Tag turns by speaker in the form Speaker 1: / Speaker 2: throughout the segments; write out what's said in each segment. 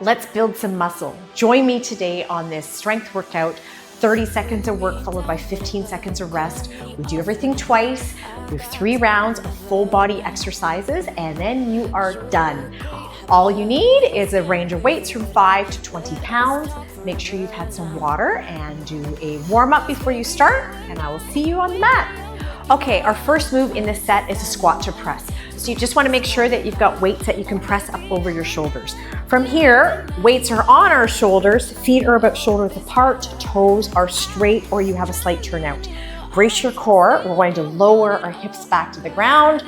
Speaker 1: Let's build some muscle. Join me today on this strength workout, 30 seconds of work followed by 15 seconds of rest. We do everything twice. We have 3 rounds of full body exercises, and then you are done. All you need is a range of weights from 5 to 20 pounds. Make sure you've had some water and do a warm up before you start, and I will see you on the mat. Okay, our first move in this set is a squat to press. So you just want to make sure that you've got weights that you can press up over your shoulders. From here, weights are on our shoulders, feet are about shoulder width apart, toes are straight or you have a slight turnout. Brace your core. We're going to lower our hips back to the ground,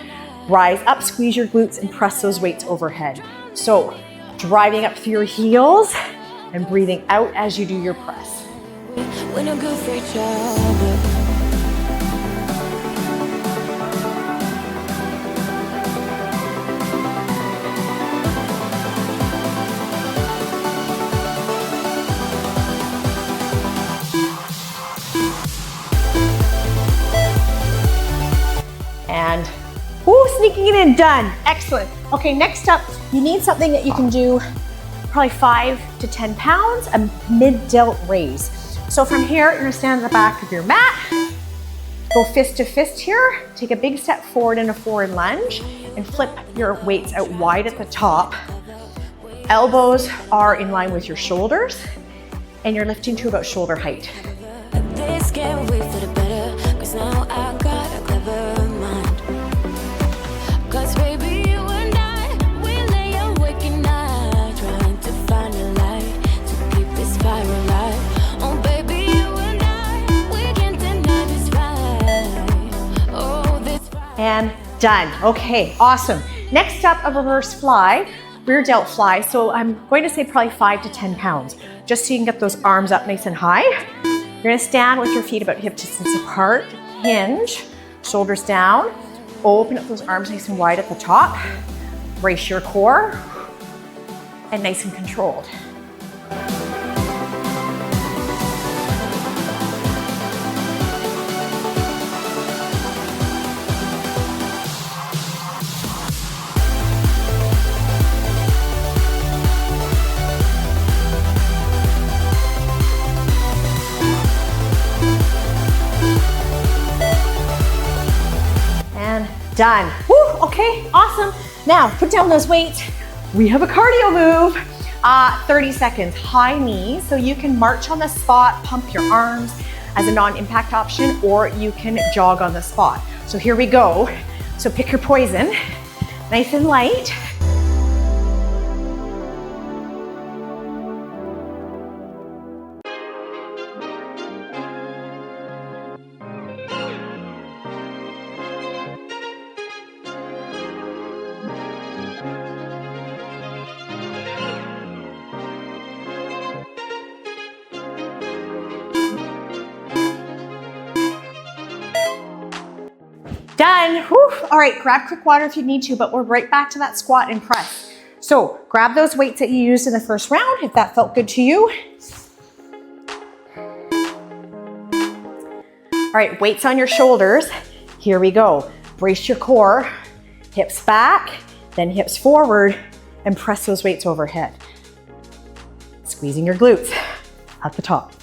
Speaker 1: rise up, squeeze your glutes and press those weights overhead. So driving up through your heels and breathing out as you do your press.
Speaker 2: We're no good for each other.
Speaker 1: And sneaking it in, done. Excellent. Okay, next up, you need something that you can do probably 5 to 10 pounds, a mid-delt raise. So from here, you're gonna stand at the back of your mat, go fist to fist here, take a big step forward in a forward lunge, and flip your weights out wide at the top. Elbows are in line with your shoulders, and you're lifting to about shoulder height.
Speaker 2: This can't wait for the better, 'cause now I got a clever mind. 'Cause baby, you and I, we lay awake at night, trying to find a light to keep this fire alive. Oh baby, you and I, we can't deny this fight. Oh, this fight.
Speaker 1: And done. Okay, awesome. Next up, a reverse fly, rear delt fly. So I'm going to say probably 5 to 10 pounds, just so you can get those arms up nice and high. You're gonna stand with your feet about hip distance apart, hinge, shoulders down, open up those arms nice and wide at the top, brace your core, and nice and controlled. Done. Woo, okay, awesome. Now put down those weights. We have a cardio move. 30 seconds, high knees. So you can march on the spot, pump your arms as a non-impact option, or you can jog on the spot. So here we go. So pick your poison, nice and light. Done. Whew. All right, grab quick water if you need to, but we're right back to that squat and press. So grab those weights that you used in the first round, if that felt good to you. All right, weights on your shoulders. Here we go. Brace your core, hips back, then hips forward, and press those weights overhead. Squeezing your glutes at the top.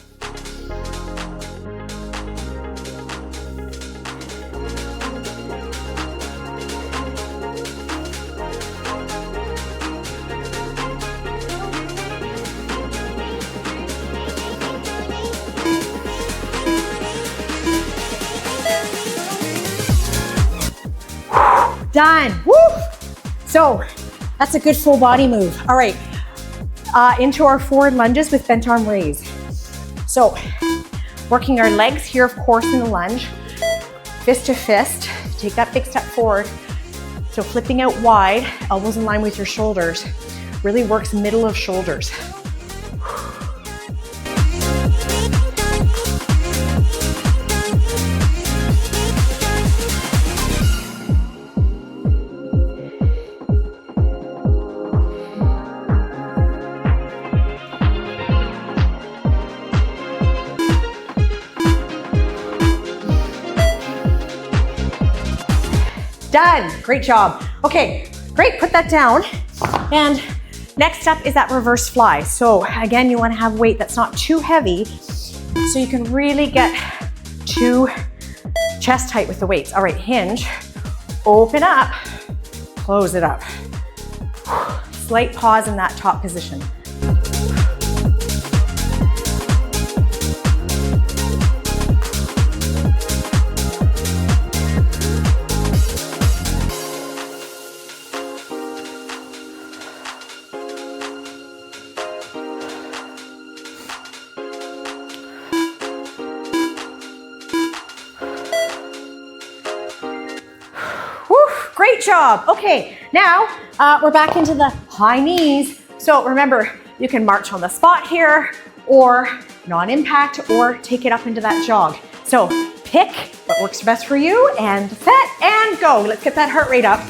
Speaker 1: Done. Woo! So that's a good full body move. All right, into our forward lunges with bent arm raise. So working our legs here, of course, in the lunge, fist to fist. Take that big step forward. So flipping out wide, elbows in line with your shoulders. Really works middle of shoulders. Done. Great job. Okay, great. Put that down and Next up is that reverse fly. So again, you wanna have weight that's not too heavy so you can really get to chest height with the weights. All right, hinge, open up, close it up. Slight pause in that top position. Great job. Okay, now we're back into the high knees. So remember, you can march on the spot here or non-impact or take it up into that jog. So pick what works best for you and set and go. Let's get that heart rate up.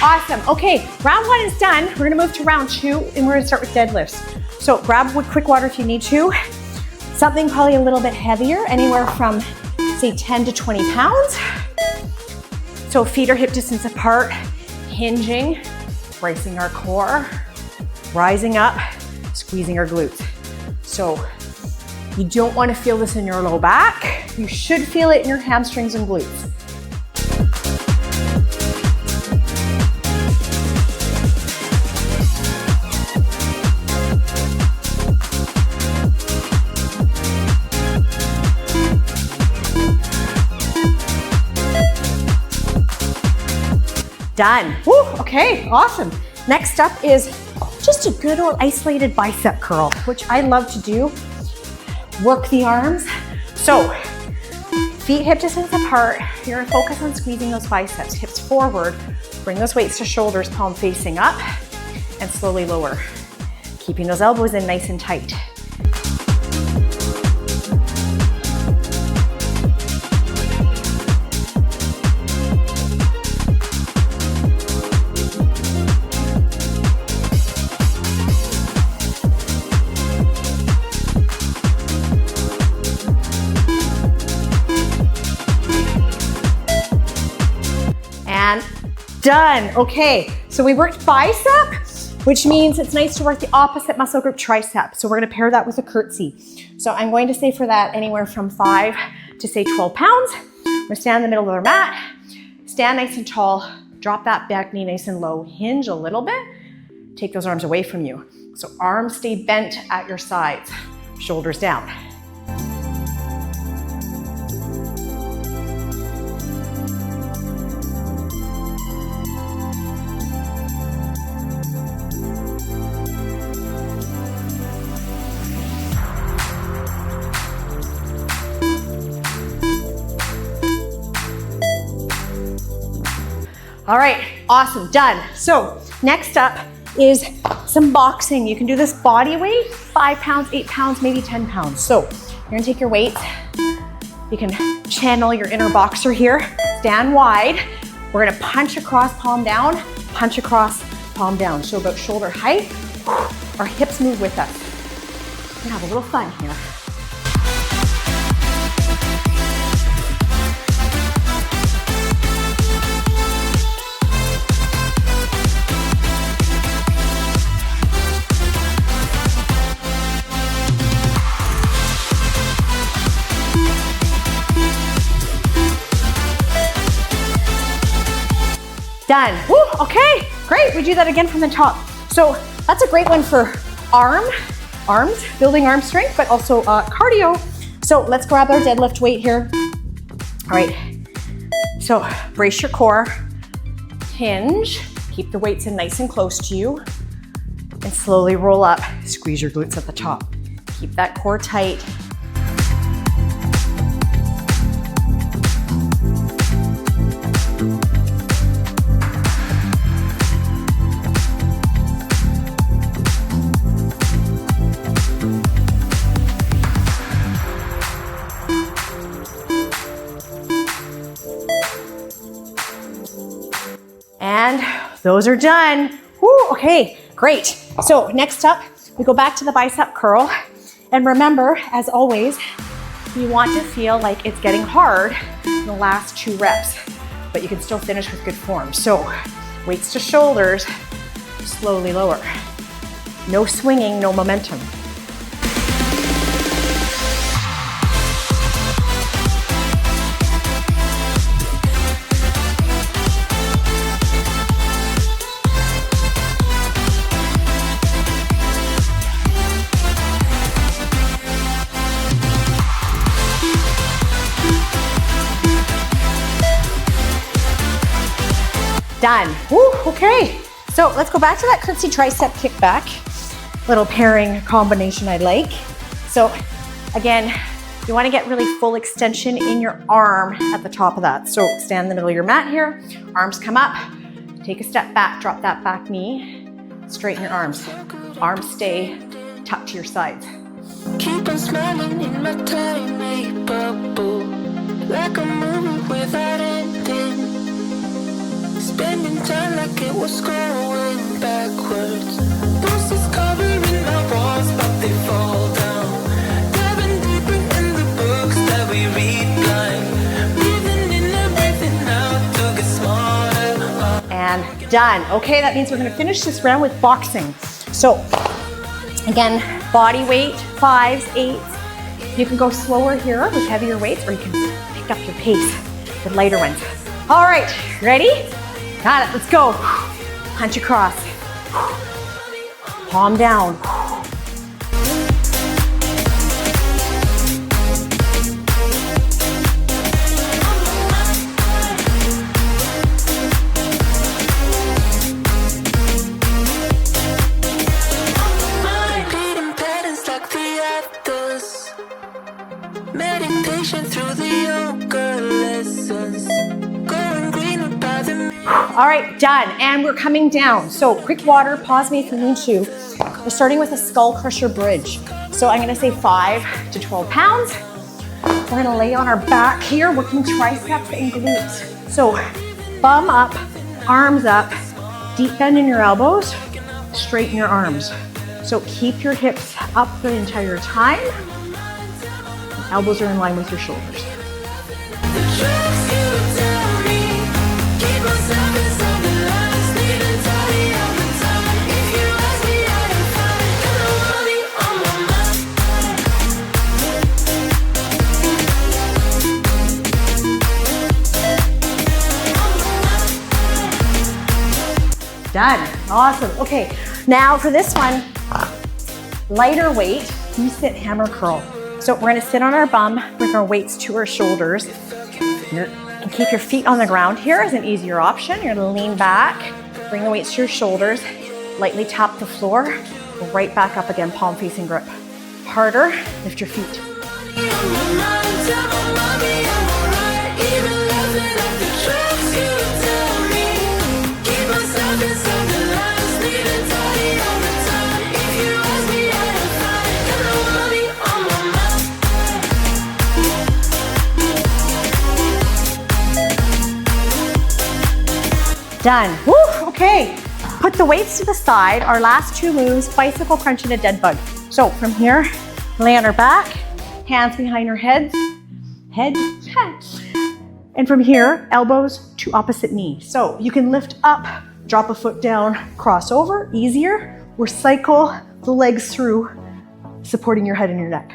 Speaker 1: Awesome. Okay, round one is done. We're gonna move to round two and we're gonna start with deadlifts. So grab quick water if you need to. Something probably a little bit heavier, anywhere from say 10 to 20 pounds. So feet are hip distance apart, hinging, bracing our core, rising up, squeezing our glutes. So you don't wanna feel this in your low back. You should feel it in your hamstrings and glutes. Done. Woo, okay, awesome. Next up is just a good old isolated bicep curl, which I love to do. Work the arms. So feet hip distance apart. You're gonna focus on squeezing those biceps, hips forward. Bring those weights to shoulders, palm facing up, and slowly lower. Keeping those elbows in nice and tight. And done. Okay, so we worked bicep, which means it's nice to work the opposite muscle group, tricep. So we're gonna pair that with a curtsy. So I'm going to say for that anywhere from 5 to say 12 pounds. We're gonna stand in the middle of our mat, stand nice and tall, drop that back knee nice and low, hinge a little bit, take those arms away from you. So arms stay bent at your sides, shoulders down. All right, awesome, done. So next up is some boxing. You can do this body weight, 5 pounds, 8 pounds, maybe 10 pounds. So you're gonna take your weights. You can channel your inner boxer here. Stand wide. We're gonna punch across, palm down, punch across, palm down. So about shoulder height. Our hips move with us. We're gonna have a little fun here. Done. Woo, okay, great. We do that again from the top. So that's a great one for arms, building arm strength, but also cardio. So let's grab our deadlift weight here. All right, so brace your core, hinge, keep the weights in nice and close to you, and slowly roll up, squeeze your glutes at the top. Keep that core tight. Those are done. Woo, okay, great. So next up, we go back to the bicep curl. And remember, as always, you want to feel like it's getting hard in the last 2 reps, but you can still finish with good form. So weights to shoulders, slowly lower. No swinging, no momentum. Done. Woo, okay. So let's go back to that curtsy tricep kickback. Little pairing combination I like. So again, you want to get really full extension in your arm at the top of that. So stand in the middle of your mat here, arms come up, take a step back, drop that back knee, straighten your arms. Arms stay tucked to your sides.
Speaker 2: Keep on smiling in my tiny bubble, like a movie without ending. Spending time like it was going backwards. Bruises covering my walls, but they fall down. Diving deeper in the books that we read blind. Breathing in and breathing out to get smarter.
Speaker 1: And done. Okay, that means we're gonna finish this round with boxing. So again, body weight, 5s, 8s. You can go slower here with heavier weights, or you can pick up your pace with lighter ones. All right, ready? Got it, let's go. Punch across. Palm down.
Speaker 2: Repeating patterns like the others. Meditation through the yoga lessons. Going greener by the
Speaker 1: All right, done. And we're coming down. So quick water, pause me if you need to. We're starting with a Skullcrusher bridge. So I'm gonna say 5 to 12 pounds. We're gonna lay on our back here, working triceps and glutes. So bum up, arms up, deep bend in your elbows, straighten your arms. So keep your hips up the entire time. Elbows are in line with your shoulders.
Speaker 2: truths you tell me. Keep myself inside the lines, need to tidy up the time. If you ask me, I am fine. Got no money on my mind.
Speaker 1: Done. Awesome. Okay, now for this one, lighter weight, you sit hammer curl. So we're gonna sit on our bum, bring our weights to our shoulders. You can keep your feet on the ground here as an easier option. You're gonna lean back, bring the weights to your shoulders, lightly tap the floor, go right back up again, palm facing grip. Harder, lift your feet.
Speaker 2: On my mind, tell my mommy I'm alright. Even laughing at the truths you tell me. Keep myself inside the lines, need to tidy all the time. If you ask me, I am fine. Got no money on my mind.
Speaker 1: Done. Woo, okay. Put the weights to the side. Our last 2 moves, bicycle crunch and a dead bug. So from here, lay on our back, hands behind our head. And from here, elbows to opposite knee. So you can lift up, drop a foot down, cross over, easier, or cycle the legs through, supporting your head and your neck.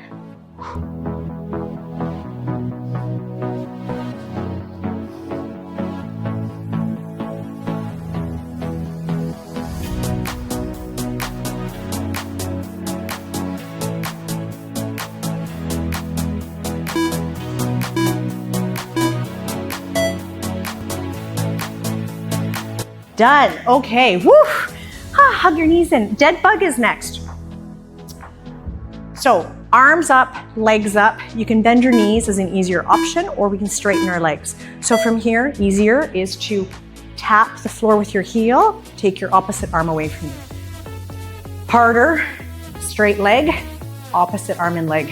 Speaker 1: Done. Okay. Woo. Hug your knees in. Dead bug is next. So arms up, legs up. You can bend your knees as an easier option, or we can straighten our legs. So from here, easier is to tap the floor with your heel, take your opposite arm away from you. Harder, straight leg, opposite arm and leg.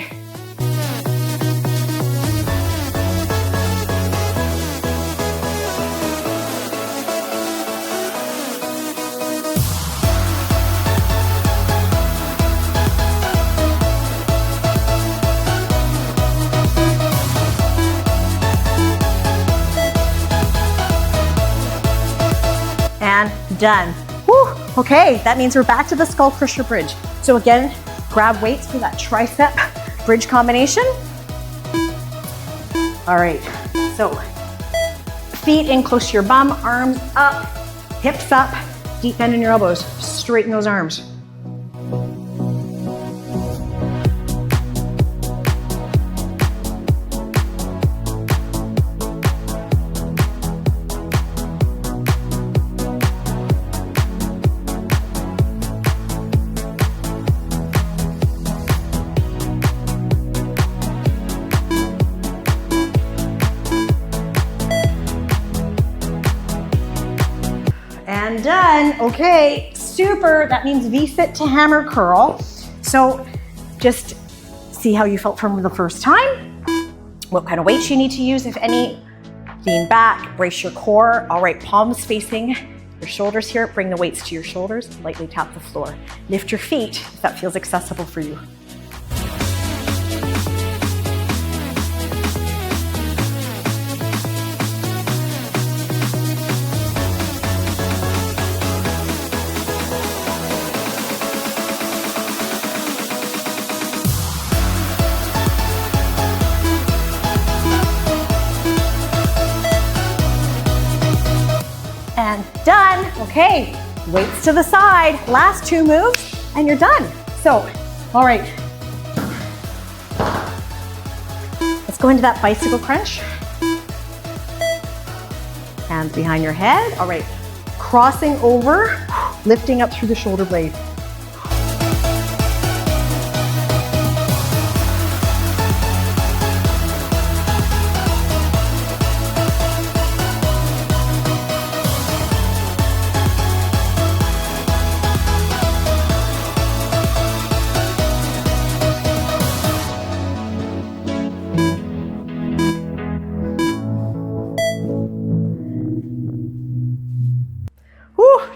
Speaker 1: done. Woo, okay, that means we're back to the Skullcrusher bridge. So again, grab weights for that tricep bridge combination. All right, so feet in close to your bum, arms up, hips up, deep bend in your elbows, straighten those arms. And done. Okay, super. That means V-sit to hammer curl. So just see how you felt from the first time. What kind of weights you need to use, if any. Lean back, brace your core. All right, palms facing your shoulders here. Bring the weights to your shoulders. Lightly tap the floor. Lift your feet if that feels accessible for you. And done. Okay, weights to the side. Last two moves and you're done. So, all right. Let's go into that bicycle crunch. Hands behind your head. All right, crossing over, lifting up through the shoulder blade.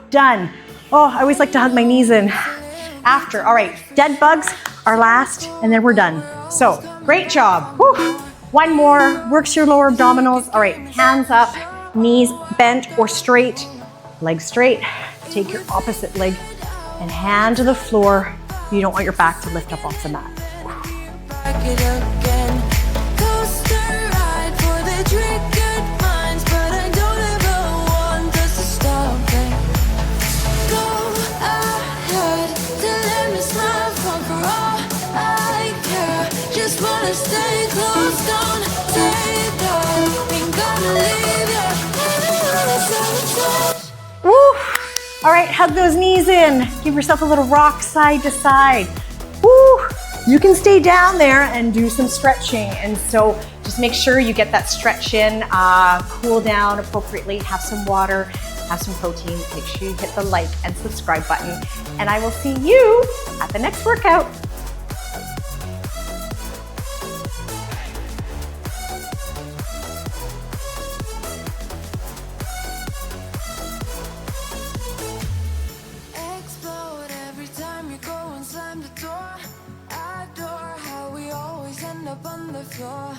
Speaker 1: Done. Oh, I always like to hug my knees in after. All right, dead bugs are last, and then we're done. So, great job. Whew. One more, works your lower abdominals. All right, hands up, knees bent or straight, legs straight. Take your opposite leg and hand to the floor. You don't want your back to lift up off the mat.
Speaker 2: Stay close, don't take that. Ain't gonna leave you.
Speaker 1: Woo! All right, hug those knees in. Give yourself a little rock side to side. Woo! You can stay down there and do some stretching. And so just make sure you get that stretch in, cool down appropriately, have some water, have some protein. Make sure you hit the like and subscribe button. And I will see you at the next workout.
Speaker 2: Slam the door, I adore how we always end up on the floor.